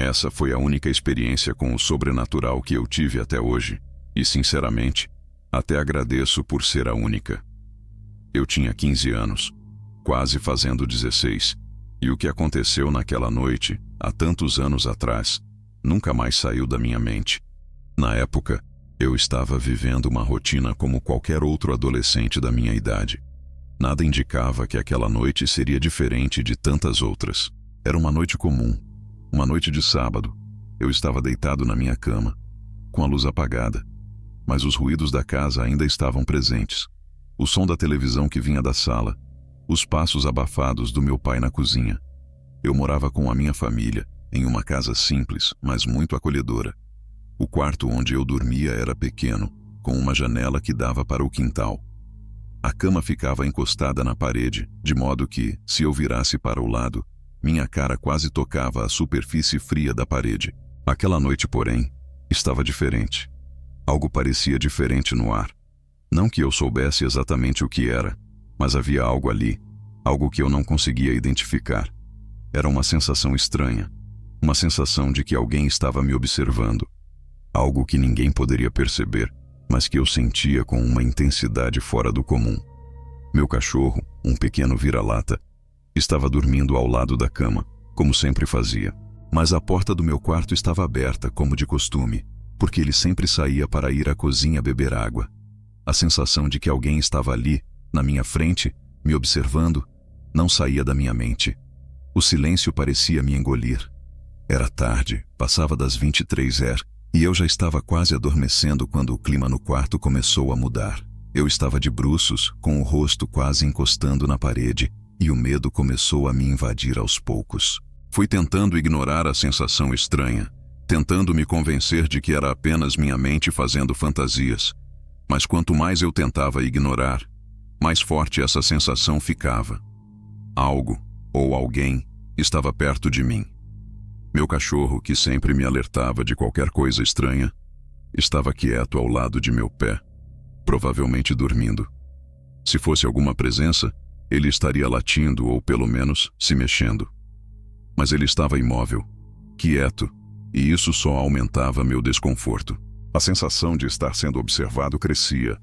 Essa foi a única experiência com o sobrenatural que eu tive até hoje, e sinceramente, até agradeço por ser a única. Eu tinha 15 anos, quase fazendo 16, e o que aconteceu naquela noite, há tantos anos atrás, nunca mais saiu da minha mente. Na época, eu estava vivendo uma rotina como qualquer outro adolescente da minha idade. Nada indicava que aquela noite seria diferente de tantas outras. Era uma noite comum, uma noite de sábado. Eu estava deitado na minha cama, com a luz apagada, mas os ruídos da casa ainda estavam presentes. O som da televisão que vinha da sala, os passos abafados do meu pai na cozinha. Eu morava com a minha família, em uma casa simples, mas muito acolhedora. O quarto onde eu dormia era pequeno, com uma janela que dava para o quintal. A cama ficava encostada na parede, de modo que, se eu virasse para o lado, minha cara quase tocava a superfície fria da parede. Aquela noite, porém, estava diferente. Algo parecia diferente no ar. Não que eu soubesse exatamente o que era, mas havia algo ali, algo que eu não conseguia identificar. Era uma sensação estranha, uma sensação de que alguém estava me observando. Algo que ninguém poderia perceber, mas que eu sentia com uma intensidade fora do comum. Meu cachorro, um pequeno vira-lata, estava dormindo ao lado da cama, como sempre fazia. Mas a porta do meu quarto estava aberta, como de costume, porque ele sempre saía para ir à cozinha beber água. A sensação de que alguém estava ali, na minha frente, me observando, não saía da minha mente. O silêncio parecia me engolir. Era tarde, passava das 23h, e eu já estava quase adormecendo quando o clima no quarto começou a mudar. Eu estava de bruços, com o rosto quase encostando na parede, e o medo começou a me invadir aos poucos. Fui tentando ignorar a sensação estranha, tentando me convencer de que era apenas minha mente fazendo fantasias. Mas quanto mais eu tentava ignorar, mais forte essa sensação ficava. Algo, ou alguém, estava perto de mim. Meu cachorro, que sempre me alertava de qualquer coisa estranha, estava quieto ao lado de meu pé, provavelmente dormindo. Se fosse alguma presença, ele estaria latindo ou pelo menos se mexendo. Mas ele estava imóvel, quieto, e isso só aumentava meu desconforto. A sensação de estar sendo observado crescia,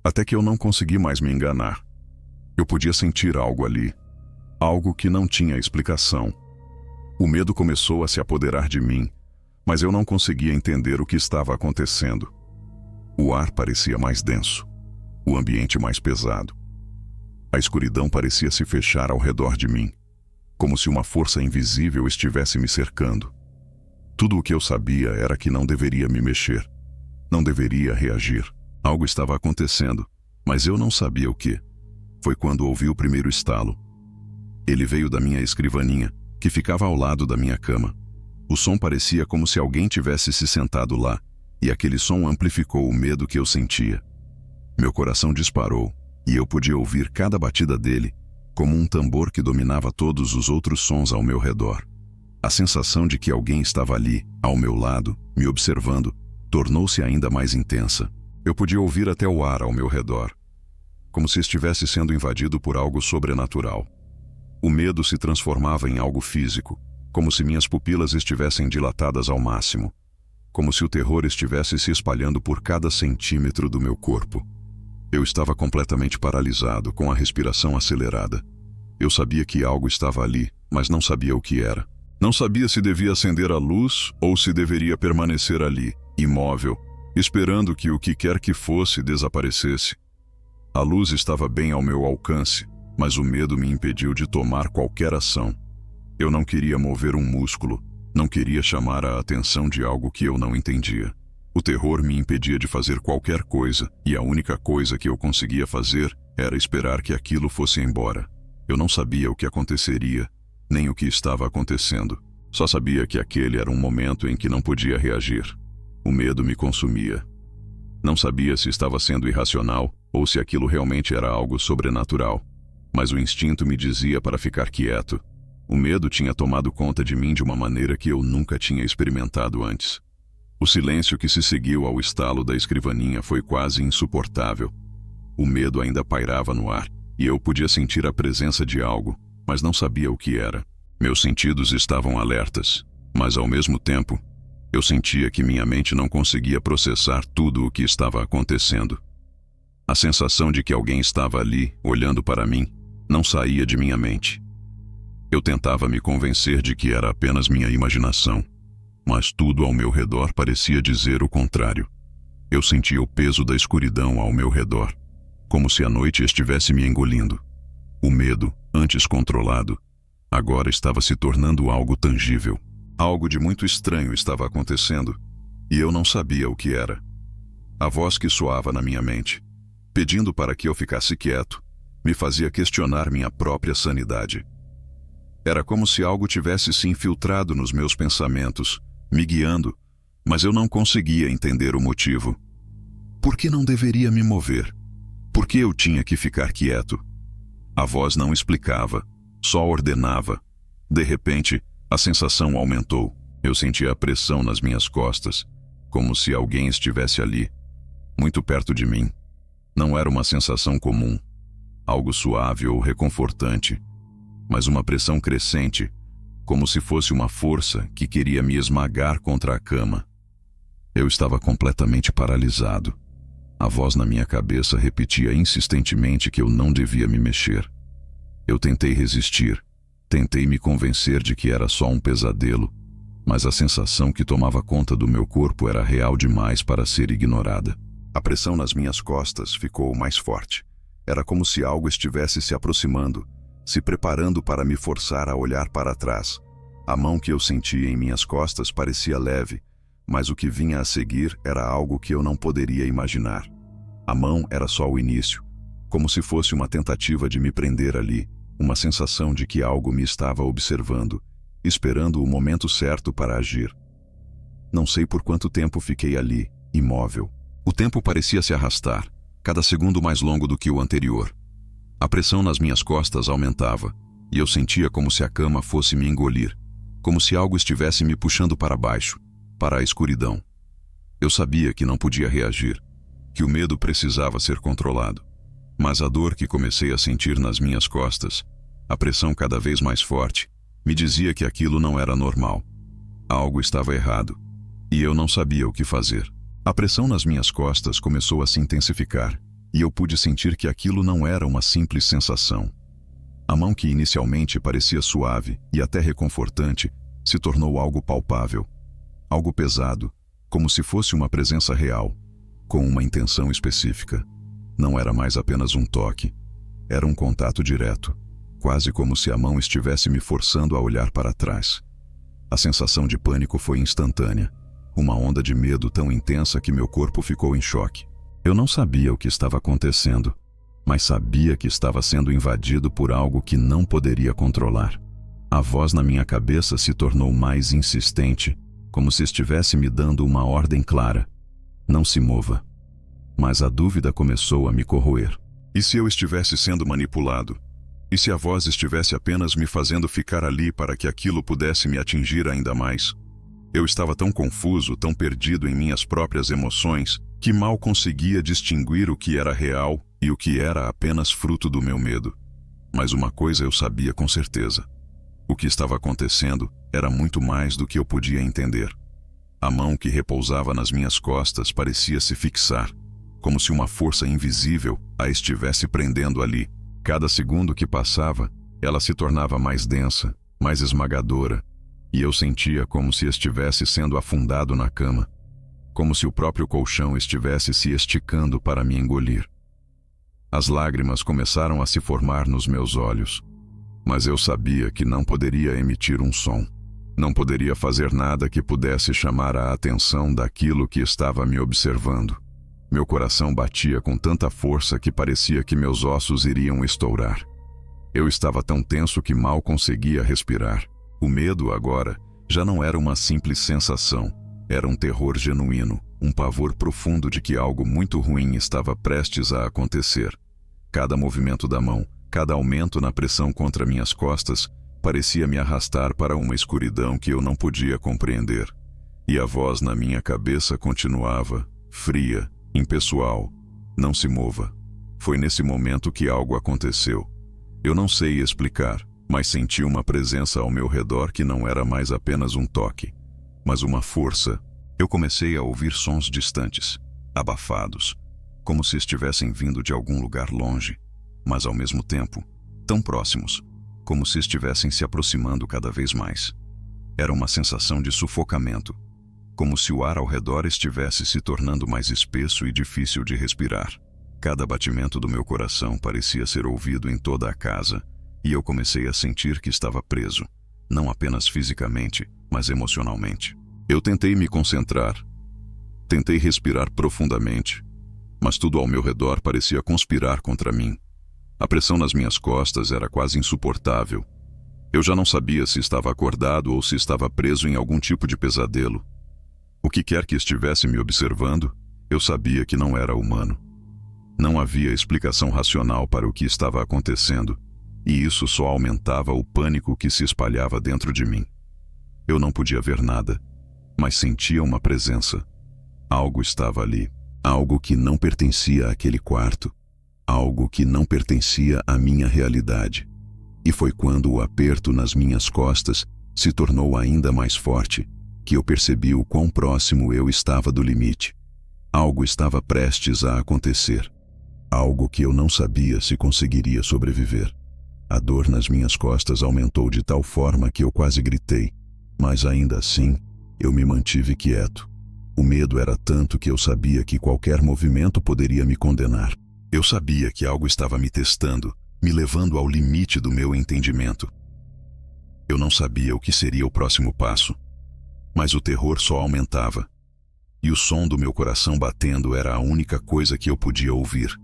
até que eu não consegui mais me enganar. Eu podia sentir algo ali, algo que não tinha explicação. O medo começou a se apoderar de mim, mas eu não conseguia entender o que estava acontecendo. O ar parecia mais denso, o ambiente mais pesado. A escuridão parecia se fechar ao redor de mim, como se uma força invisível estivesse me cercando. Tudo o que eu sabia era que não deveria me mexer, não deveria reagir. Algo estava acontecendo, mas eu não sabia o que. Foi quando ouvi o primeiro estalo. Ele veio da minha escrivaninha, que ficava ao lado da minha cama. O som parecia como se alguém tivesse se sentado lá, e aquele som amplificou o medo que eu sentia. Meu coração disparou, e eu podia ouvir cada batida dele, como um tambor que dominava todos os outros sons ao meu redor. A sensação de que alguém estava ali, ao meu lado, me observando, tornou-se ainda mais intensa. Eu podia ouvir até o ar ao meu redor, como se estivesse sendo invadido por algo sobrenatural. O medo se transformava em algo físico, como se minhas pupilas estivessem dilatadas ao máximo, como se o terror estivesse se espalhando por cada centímetro do meu corpo. Eu estava completamente paralisado, com a respiração acelerada. Eu sabia que algo estava ali, mas não sabia o que era. Não sabia se devia acender a luz ou se deveria permanecer ali, imóvel, esperando que o que quer que fosse desaparecesse. A luz estava bem ao meu alcance, mas o medo me impediu de tomar qualquer ação. Eu não queria mover um músculo, não queria chamar a atenção de algo que eu não entendia. O terror me impedia de fazer qualquer coisa, e a única coisa que eu conseguia fazer era esperar que aquilo fosse embora. Eu não sabia o que aconteceria, nem o que estava acontecendo. Só sabia que aquele era um momento em que não podia reagir. O medo me consumia. Não sabia se estava sendo irracional ou se aquilo realmente era algo sobrenatural. Mas o instinto me dizia para ficar quieto. O medo tinha tomado conta de mim de uma maneira que eu nunca tinha experimentado antes. O silêncio que se seguiu ao estalo da escrivaninha foi quase insuportável. O medo ainda pairava no ar, e eu podia sentir a presença de algo, mas não sabia o que era. Meus sentidos estavam alertas. Mas ao mesmo tempo, eu sentia que minha mente não conseguia processar tudo o que estava acontecendo. A sensação de que alguém estava ali, olhando para mim, não saía de minha mente. Eu tentava me convencer de que era apenas minha imaginação, mas tudo ao meu redor parecia dizer o contrário. Eu sentia o peso da escuridão ao meu redor, como se a noite estivesse me engolindo. O medo, antes controlado, agora estava se tornando algo tangível. Algo de muito estranho estava acontecendo, e eu não sabia o que era. A voz que soava na minha mente, pedindo para que eu ficasse quieto, me fazia questionar minha própria sanidade. Era como se algo tivesse se infiltrado nos meus pensamentos, me guiando, mas eu não conseguia entender o motivo. Por que não deveria me mover? Por que eu tinha que ficar quieto? A voz não explicava, só ordenava. De repente, a sensação aumentou. Eu sentia a pressão nas minhas costas, como se alguém estivesse ali, muito perto de mim. Não era uma sensação comum, algo suave ou reconfortante, mas uma pressão crescente, como se fosse uma força que queria me esmagar contra a cama. Eu estava completamente paralisado. A voz na minha cabeça repetia insistentemente que eu não devia me mexer. Eu tentei resistir, tentei me convencer de que era só um pesadelo, mas a sensação que tomava conta do meu corpo era real demais para ser ignorada. A pressão nas minhas costas ficou mais forte. Era como se algo estivesse se aproximando, se preparando para me forçar a olhar para trás. A mão que eu sentia em minhas costas parecia leve, mas o que vinha a seguir era algo que eu não poderia imaginar. A mão era só o início, como se fosse uma tentativa de me prender ali, uma sensação de que algo me estava observando, esperando o momento certo para agir. Não sei por quanto tempo fiquei ali, imóvel. O tempo parecia se arrastar, cada segundo mais longo do que o anterior. A pressão nas minhas costas aumentava, e eu sentia como se a cama fosse me engolir, como se algo estivesse me puxando para baixo, para a escuridão. Eu sabia que não podia reagir, que o medo precisava ser controlado. Mas a dor que comecei a sentir nas minhas costas, a pressão cada vez mais forte, me dizia que aquilo não era normal. Algo estava errado, e eu não sabia o que fazer. A pressão nas minhas costas começou a se intensificar, e eu pude sentir que aquilo não era uma simples sensação. A mão que inicialmente parecia suave e até reconfortante, se tornou algo palpável, algo pesado, como se fosse uma presença real, com uma intenção específica. Não era mais apenas um toque, era um contato direto, quase como se a mão estivesse me forçando a olhar para trás. A sensação de pânico foi instantânea, uma onda de medo tão intensa que meu corpo ficou em choque. Eu não sabia o que estava acontecendo, mas sabia que estava sendo invadido por algo que não poderia controlar. A voz na minha cabeça se tornou mais insistente, como se estivesse me dando uma ordem clara: não se mova. Mas a dúvida começou a me corroer. E se eu estivesse sendo manipulado? E se a voz estivesse apenas me fazendo ficar ali para que aquilo pudesse me atingir ainda mais? Eu estava tão confuso, tão perdido em minhas próprias emoções, que mal conseguia distinguir o que era real e o que era apenas fruto do meu medo. Mas uma coisa eu sabia com certeza: o que estava acontecendo era muito mais do que eu podia entender. A mão que repousava nas minhas costas parecia se fixar, como se uma força invisível a estivesse prendendo ali. Cada segundo que passava, ela se tornava mais densa, mais esmagadora, e eu sentia como se estivesse sendo afundado na cama, como se o próprio colchão estivesse se esticando para me engolir. As lágrimas começaram a se formar nos meus olhos, mas eu sabia que não poderia emitir um som. Não poderia fazer nada que pudesse chamar a atenção daquilo que estava me observando. Meu coração batia com tanta força que parecia que meus ossos iriam estourar. Eu estava tão tenso que mal conseguia respirar. O medo agora já não era uma simples sensação, era um terror genuíno, um pavor profundo de que algo muito ruim estava prestes a acontecer. Cada movimento da mão, cada aumento na pressão contra minhas costas, parecia me arrastar para uma escuridão que eu não podia compreender. E a voz na minha cabeça continuava, fria, impessoal: não se mova. Foi nesse momento que algo aconteceu. Eu não sei explicar, mas senti uma presença ao meu redor que não era mais apenas um toque, mas uma força. Eu comecei a ouvir sons distantes, abafados, como se estivessem vindo de algum lugar longe, mas ao mesmo tempo, tão próximos, como se estivessem se aproximando cada vez mais. Era uma sensação de sufocamento, como se o ar ao redor estivesse se tornando mais espesso e difícil de respirar. Cada batimento do meu coração parecia ser ouvido em toda a casa, e eu comecei a sentir que estava preso, não apenas fisicamente, mas emocionalmente. Eu tentei me concentrar, tentei respirar profundamente, mas tudo ao meu redor parecia conspirar contra mim. A pressão nas minhas costas era quase insuportável. Eu já não sabia se estava acordado ou se estava preso em algum tipo de pesadelo. O que quer que estivesse me observando, eu sabia que não era humano. Não havia explicação racional para o que estava acontecendo, e isso só aumentava o pânico que se espalhava dentro de mim. Eu não podia ver nada, mas sentia uma presença. Algo estava ali, algo que não pertencia àquele quarto, algo que não pertencia à minha realidade. E foi quando o aperto nas minhas costas se tornou ainda mais forte, que eu percebi o quão próximo eu estava do limite. Algo estava prestes a acontecer. Algo que eu não sabia se conseguiria sobreviver. A dor nas minhas costas aumentou de tal forma que eu quase gritei, mas ainda assim, eu me mantive quieto. O medo era tanto que eu sabia que qualquer movimento poderia me condenar. Eu sabia que algo estava me testando, me levando ao limite do meu entendimento. Eu não sabia o que seria o próximo passo, mas o terror só aumentava. E o som do meu coração batendo era a única coisa que eu podia ouvir.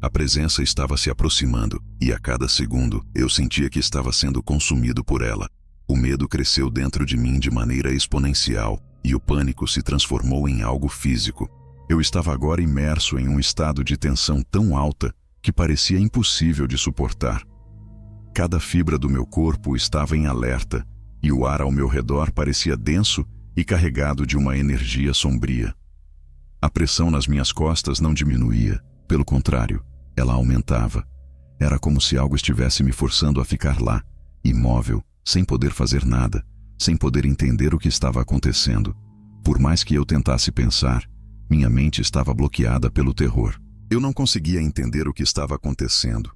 A presença estava se aproximando, e a cada segundo eu sentia que estava sendo consumido por ela. O medo cresceu dentro de mim de maneira exponencial, e o pânico se transformou em algo físico. Eu estava agora imerso em um estado de tensão tão alta que parecia impossível de suportar. Cada fibra do meu corpo estava em alerta, e o ar ao meu redor parecia denso e carregado de uma energia sombria. A pressão nas minhas costas não diminuía, pelo contrário, ela aumentava. Era como se algo estivesse me forçando a ficar lá, imóvel, sem poder fazer nada, sem poder entender o que estava acontecendo. Por mais que eu tentasse pensar, minha mente estava bloqueada pelo terror. Eu não conseguia entender o que estava acontecendo,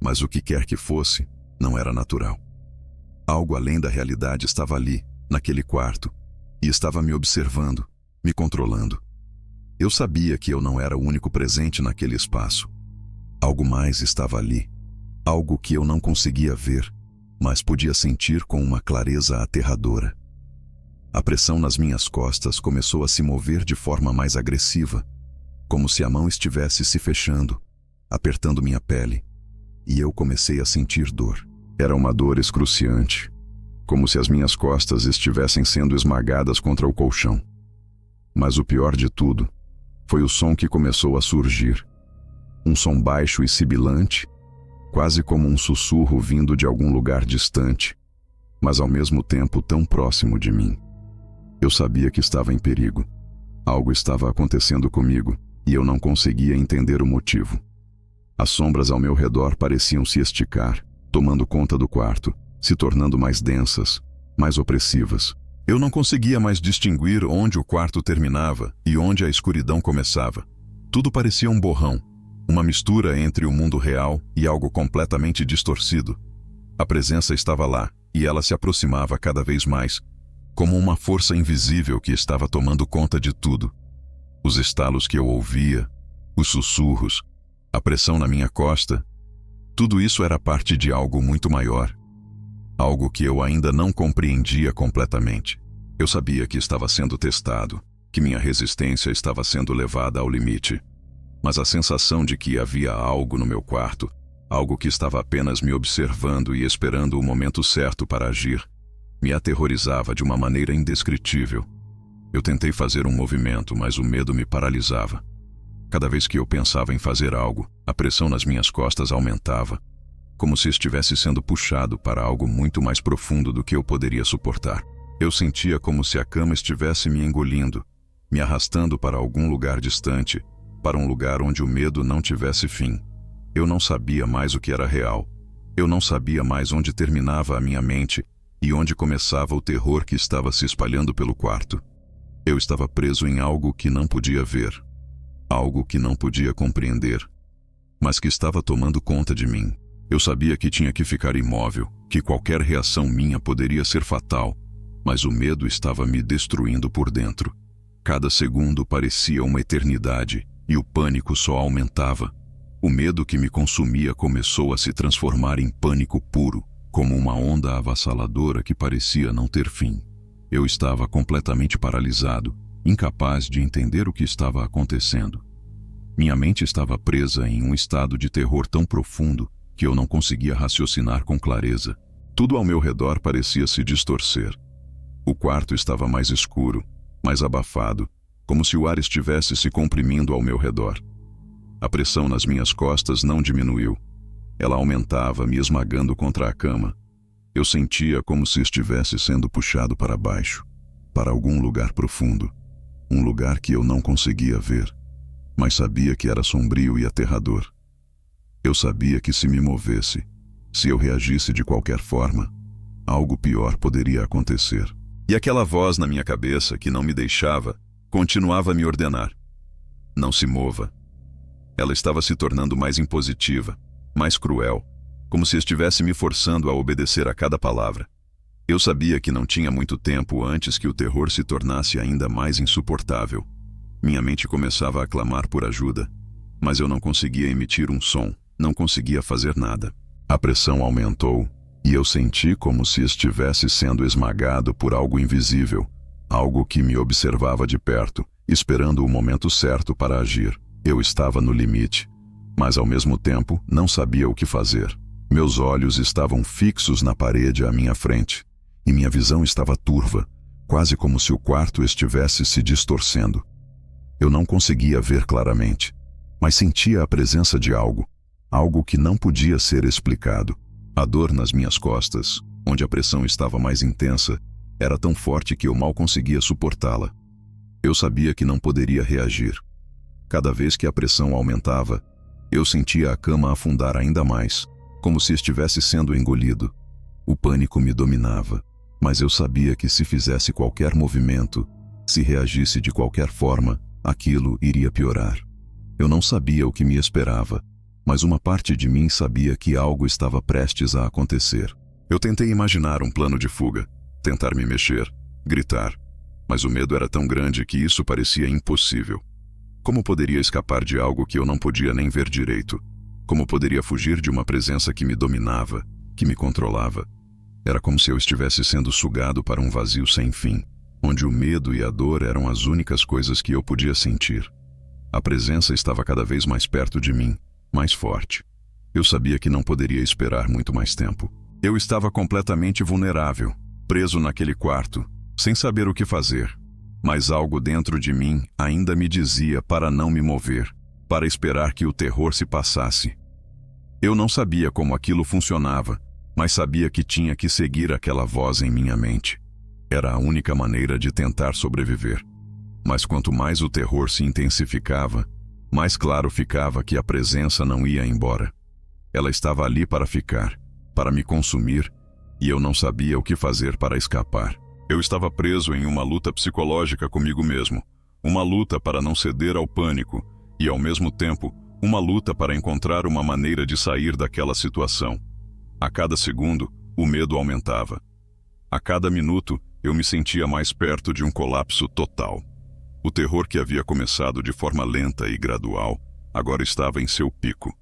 mas o que quer que fosse, não era natural. Algo além da realidade estava ali, naquele quarto, e estava me observando, me controlando. Eu sabia que eu não era o único presente naquele espaço. Algo mais estava ali, algo que eu não conseguia ver, mas podia sentir com uma clareza aterradora. A pressão nas minhas costas começou a se mover de forma mais agressiva, como se a mão estivesse se fechando, apertando minha pele, e eu comecei a sentir dor. Era uma dor excruciante, como se as minhas costas estivessem sendo esmagadas contra o colchão. Mas o pior de tudo foi o som que começou a surgir. Um som baixo e sibilante, quase como um sussurro vindo de algum lugar distante, mas ao mesmo tempo tão próximo de mim. Eu sabia que estava em perigo. Algo estava acontecendo comigo, e eu não conseguia entender o motivo. As sombras ao meu redor pareciam se esticar, tomando conta do quarto, se tornando mais densas, mais opressivas. Eu não conseguia mais distinguir onde o quarto terminava e onde a escuridão começava. Tudo parecia um borrão, uma mistura entre o mundo real e algo completamente distorcido. A presença estava lá, e ela se aproximava cada vez mais, como uma força invisível que estava tomando conta de tudo. Os estalos que eu ouvia, os sussurros, a pressão na minha costa, tudo isso era parte de algo muito maior. Algo que eu ainda não compreendia completamente. Eu sabia que estava sendo testado, que minha resistência estava sendo levada ao limite. Mas a sensação de que havia algo no meu quarto, algo que estava apenas me observando e esperando o momento certo para agir, me aterrorizava de uma maneira indescritível. Eu tentei fazer um movimento, mas o medo me paralisava. Cada vez que eu pensava em fazer algo, a pressão nas minhas costas aumentava, como se estivesse sendo puxado para algo muito mais profundo do que eu poderia suportar. Eu sentia como se a cama estivesse me engolindo, me arrastando para algum lugar distante, para um lugar onde o medo não tivesse fim. Eu não sabia mais o que era real, Eu não sabia mais onde terminava a minha mente e onde começava o terror que estava se espalhando pelo quarto. Eu estava preso em algo que não podia ver, algo que não podia compreender, mas que estava tomando conta de mim. Eu sabia que tinha que ficar imóvel, que qualquer reação minha poderia ser fatal, mas o medo estava me destruindo por dentro. Cada segundo parecia uma eternidade e o pânico só aumentava. O medo que me consumia começou a se transformar em pânico puro, como uma onda avassaladora que parecia não ter fim. Eu estava completamente paralisado, incapaz de entender o que estava acontecendo. Minha mente estava presa em um estado de terror tão profundo que eu não conseguia raciocinar com clareza. Tudo ao meu redor parecia se distorcer. O quarto estava mais escuro, mais abafado, como se o ar estivesse se comprimindo ao meu redor. A pressão nas minhas costas não diminuiu. Ela aumentava, me esmagando contra a cama. Eu sentia como se estivesse sendo puxado para baixo, para algum lugar profundo, um lugar que eu não conseguia ver, mas sabia que era sombrio e aterrador. Eu sabia que se me movesse, se eu reagisse de qualquer forma, algo pior poderia acontecer. E aquela voz na minha cabeça que não me deixava, continuava a me ordenar: não se mova. Ela estava se tornando mais impositiva, mais cruel, como se estivesse me forçando a obedecer a cada palavra. Eu sabia que não tinha muito tempo antes que o terror se tornasse ainda mais insuportável. Minha mente começava a clamar por ajuda, mas eu não conseguia emitir um som, não conseguia fazer nada. A pressão aumentou e eu senti como se estivesse sendo esmagado por algo invisível, algo que me observava de perto, esperando o momento certo para agir. Eu estava no limite, mas ao mesmo tempo não sabia o que fazer. Meus olhos estavam fixos na parede à minha frente, e minha visão estava turva, quase como se o quarto estivesse se distorcendo. Eu não conseguia ver claramente, mas sentia a presença de algo, algo que não podia ser explicado. A dor nas minhas costas, onde a pressão estava mais intensa, era tão forte que eu mal conseguia suportá-la. Eu sabia que não poderia reagir. Cada vez que a pressão aumentava, eu sentia a cama afundar ainda mais, como se estivesse sendo engolido. O pânico me dominava, mas eu sabia que se fizesse qualquer movimento, se reagisse de qualquer forma, aquilo iria piorar. Eu não sabia o que me esperava, mas uma parte de mim sabia que algo estava prestes a acontecer. Eu tentei imaginar um plano de fuga, tentar me mexer, gritar, mas o medo era tão grande que isso parecia impossível. Como poderia escapar de algo que eu não podia nem ver direito? Como poderia fugir de uma presença que me dominava, que me controlava? Era como se eu estivesse sendo sugado para um vazio sem fim, onde o medo e a dor eram as únicas coisas que eu podia sentir. A presença estava cada vez mais perto de mim, mais forte. Eu sabia que não poderia esperar muito mais tempo. Eu estava completamente vulnerável, preso naquele quarto, sem saber o que fazer. Mas algo dentro de mim ainda me dizia para não me mover, para esperar que o terror se passasse. Eu não sabia como aquilo funcionava, mas sabia que tinha que seguir aquela voz em minha mente. Era a única maneira de tentar sobreviver. Mas quanto mais o terror se intensificava, mais claro ficava que a presença não ia embora. Ela estava ali para ficar, para me consumir, e eu não sabia o que fazer para escapar. Eu estava preso em uma luta psicológica comigo mesmo, uma luta para não ceder ao pânico e, ao mesmo tempo, uma luta para encontrar uma maneira de sair daquela situação. A cada segundo, o medo aumentava. A cada minuto, eu me sentia mais perto de um colapso total. O terror que havia começado de forma lenta e gradual, agora estava em seu pico.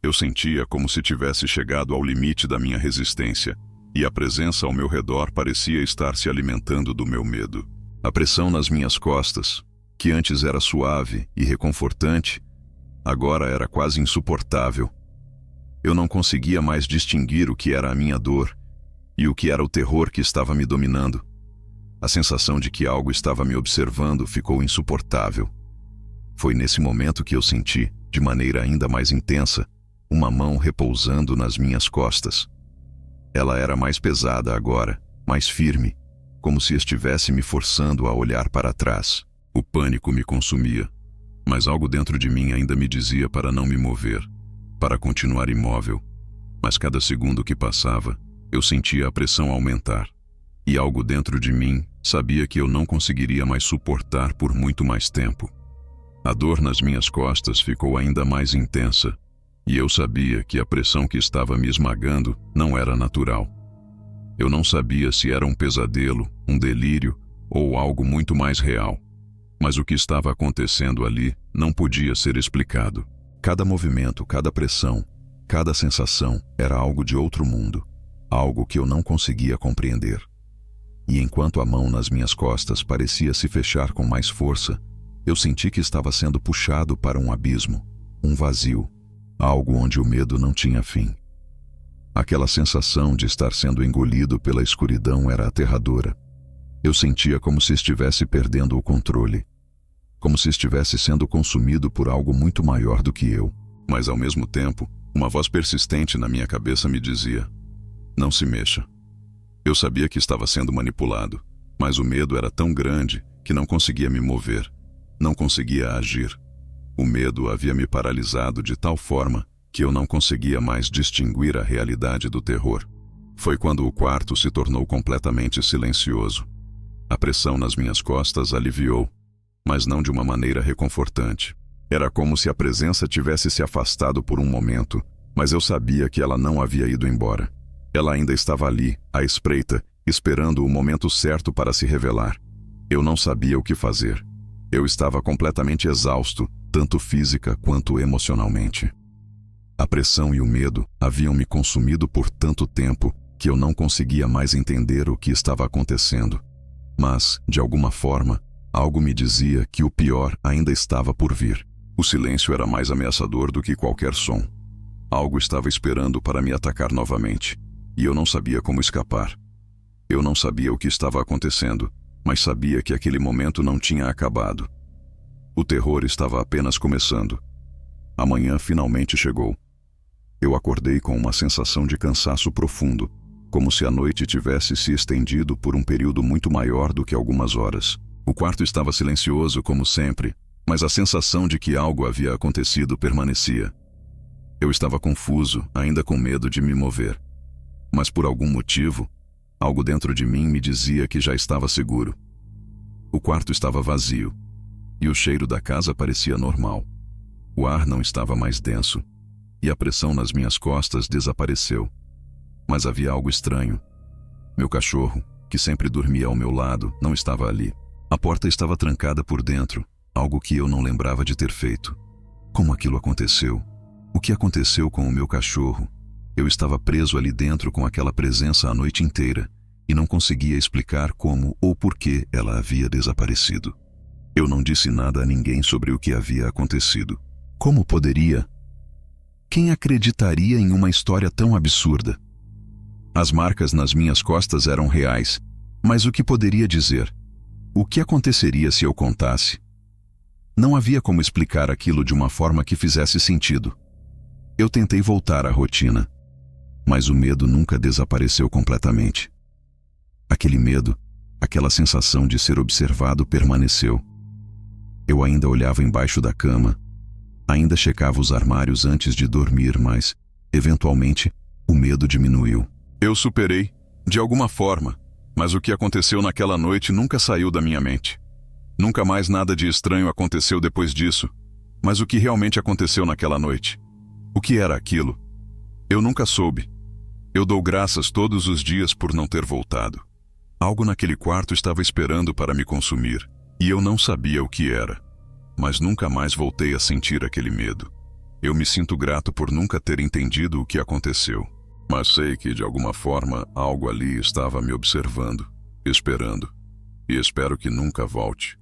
Eu sentia como se tivesse chegado ao limite da minha resistência, e a presença ao meu redor parecia estar se alimentando do meu medo. A pressão nas minhas costas, que antes era suave e reconfortante, agora era quase insuportável. Eu não conseguia mais distinguir o que era a minha dor e o que era o terror que estava me dominando. A sensação de que algo estava me observando ficou insuportável. Foi nesse momento que eu senti, de maneira ainda mais intensa, uma mão repousando nas minhas costas. Ela era mais pesada agora, mais firme, como se estivesse me forçando a olhar para trás. O pânico me consumia, mas algo dentro de mim ainda me dizia para não me mover, para continuar imóvel. Mas cada segundo que passava, eu sentia a pressão aumentar. E algo dentro de mim sabia que eu não conseguiria mais suportar por muito mais tempo. A dor nas minhas costas ficou ainda mais intensa, e eu sabia que a pressão que estava me esmagando não era natural. Eu não sabia se era um pesadelo, um delírio ou algo muito mais real. Mas o que estava acontecendo ali não podia ser explicado. Cada movimento, cada pressão, cada sensação era algo de outro mundo, algo que eu não conseguia compreender. E enquanto a mão nas minhas costas parecia se fechar com mais força, eu senti que estava sendo puxado para um abismo, um vazio, algo onde o medo não tinha fim. Aquela sensação de estar sendo engolido pela escuridão era aterradora. Eu sentia como se estivesse perdendo o controle, como se estivesse sendo consumido por algo muito maior do que eu. Mas ao mesmo tempo, uma voz persistente na minha cabeça me dizia: não se mexa. Eu sabia que estava sendo manipulado, mas o medo era tão grande que não conseguia me mover, não conseguia agir. O medo havia me paralisado de tal forma que eu não conseguia mais distinguir a realidade do terror. Foi quando o quarto se tornou completamente silencioso. A pressão nas minhas costas aliviou, mas não de uma maneira reconfortante. Era como se a presença tivesse se afastado por um momento, mas eu sabia que ela não havia ido embora. Ela ainda estava ali, à espreita, esperando o momento certo para se revelar. Eu não sabia o que fazer. Eu estava completamente exausto, tanto física quanto emocionalmente. A pressão e o medo haviam me consumido por tanto tempo que eu não conseguia mais entender o que estava acontecendo. Mas, de alguma forma, algo me dizia que o pior ainda estava por vir. O silêncio era mais ameaçador do que qualquer som. Algo estava esperando para me atacar novamente, e eu não sabia como escapar. Eu não sabia o que estava acontecendo, mas sabia que aquele momento não tinha acabado. O terror estava apenas começando. A manhã finalmente chegou. Eu acordei com uma sensação de cansaço profundo, como se a noite tivesse se estendido por um período muito maior do que algumas horas. O quarto estava silencioso, como sempre, mas a sensação de que algo havia acontecido permanecia. Eu estava confuso, ainda com medo de me mover. Mas por algum motivo, algo dentro de mim me dizia que já estava seguro. O quarto estava vazio, e o cheiro da casa parecia normal. O ar não estava mais denso, e a pressão nas minhas costas desapareceu. Mas havia algo estranho. Meu cachorro, que sempre dormia ao meu lado, não estava ali. A porta estava trancada por dentro, algo que eu não lembrava de ter feito. Como aquilo aconteceu? O que aconteceu com o meu cachorro? Eu estava preso ali dentro com aquela presença a noite inteira e não conseguia explicar como ou por que ela havia desaparecido. Eu não disse nada a ninguém sobre o que havia acontecido. Como poderia? Quem acreditaria em uma história tão absurda? As marcas nas minhas costas eram reais, mas o que poderia dizer? O que aconteceria se eu contasse? Não havia como explicar aquilo de uma forma que fizesse sentido. Eu tentei voltar à rotina, mas o medo nunca desapareceu completamente. Aquele medo, aquela sensação de ser observado permaneceu. Eu ainda olhava embaixo da cama, ainda checava os armários antes de dormir, mas, eventualmente, o medo diminuiu. Eu superei, de alguma forma, mas o que aconteceu naquela noite nunca saiu da minha mente. Nunca mais nada de estranho aconteceu depois disso, mas o que realmente aconteceu naquela noite? O que era aquilo? Eu nunca soube. Eu dou graças todos os dias por não ter voltado. Algo naquele quarto estava esperando para me consumir, e eu não sabia o que era. Mas nunca mais voltei a sentir aquele medo. Eu me sinto grato por nunca ter entendido o que aconteceu. Mas sei que, de alguma forma, algo ali estava me observando, esperando. E espero que nunca volte.